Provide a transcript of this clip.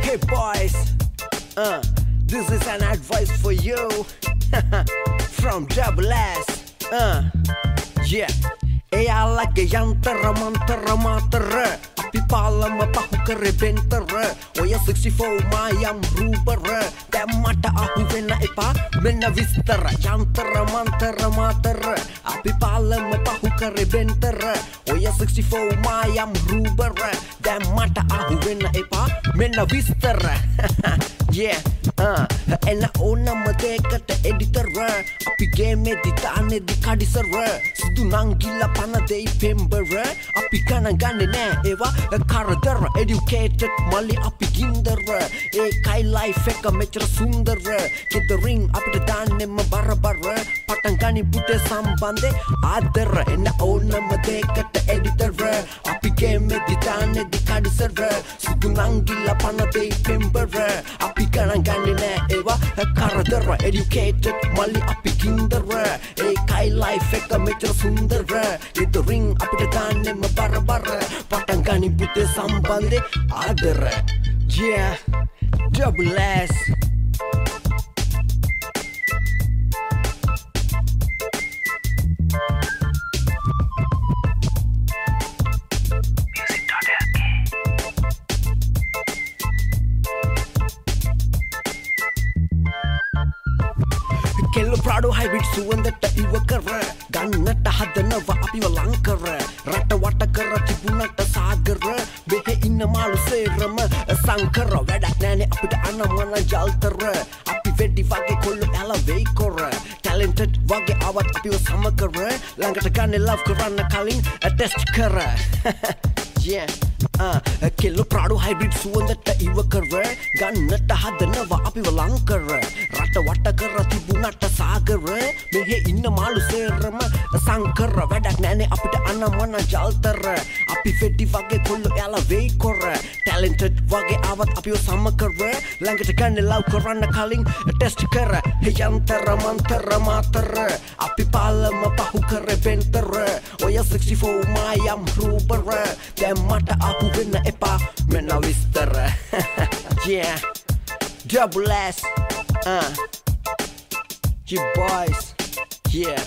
Hey boys, this is an advice for you from Double S. Yeah. Eyaalaගේ යන්තර මන්තර Matara අපි පාලම පහු කරේ බෙන්තර ඔය 64 මායම් රූපර දැන් මට අහු වෙන්න එපා මෙන්න විස්තර යන්තර මන්තර මාතර අපි පාලම පහු කරේ බෙන්තර ඔය 64 මායම් රූපර දැන් මට අහු වෙන්න එපා මෙන්න විස්තර yeah එන්න ඕනම දෙයකට එඩිටර් අපි ගේමේදී තාන්නේදී කඩිසර සුදු නංගිලා පන දෙයි පෙම්බර අපි ගණන් ගන්නේ නෑ ඒවා කරදර educated මල්ලි අපි ගින්දර ඒකයි life එක මෙච්චර සුන්දර ගෙදරින් අපිට දාන්නෙම බරබර පටන් ගනි පුතේ සම්බන්ධේ ආදර එන්න ඕනම දෙයකට එඩිටර් අපි ගේමේදී තාන්නේදී කඩිසර සුදු නංගිලා පන දෙයි පෙම්බර අපි ගණන් ගන්නේ නෑ ඒවා කරදර educated මල්ලි අපි ගින්දර ඒකයි life එක මෙච්චර සුන්දර ගෙදරින් අපිට දාන්නෙම බරබර පටන් ගනි පුතේ සම්බන්ධේ ආදර yeah Double S කෙල්ල ප්‍රාඩෝ හයිබ්‍රිඩ් සුවඳට ඉව කර ගන්නට හදනවා අපිව ලං කර රට වට කර තිබුණට සාගර මෙහෙ ඉන්න මාළු සේරම සංකර වැඩක් නෑනේ අපිට අනමන ජල්තර අපි වෙඩි වගේ කොල්ලෝ ඇල වෙයි කර ටැලන්ටඩ් වගේ ආවත් අපිව සම කර ළඟට ගන්නේ ලව් කරන්න කලින් ටෙස්ට් කර yeah කෙල්ල ප්‍රාඩෝ හයිබ්‍රිඩ් සුවඳට ඉව කර ගන්නට හදනවා අපිව ලං කර රට වට කර තිබුණට සාගර මෙහෙ ඉන්න මාළු සේරම සංකර වැඩක් නෑනේ අපිට අනමන ජල්තර අපි වෙඩි වගේ කොල්ලෝ යාලා වෙයි කර ටැලන්ටඩ් වගේ ආවත් අපිව සම කර ළඟට ගන්නේ ලව් කරන්න කලින් ටෙස්ට් කර යන්තර මන්තර මාතර අපි පාලම පහු කරේ බෙන්තර ඔය 64 මායම් රූපර දැන් මට අහු වෙන්න එපා මෙන්න විස්තර yeah Double S you boys yeah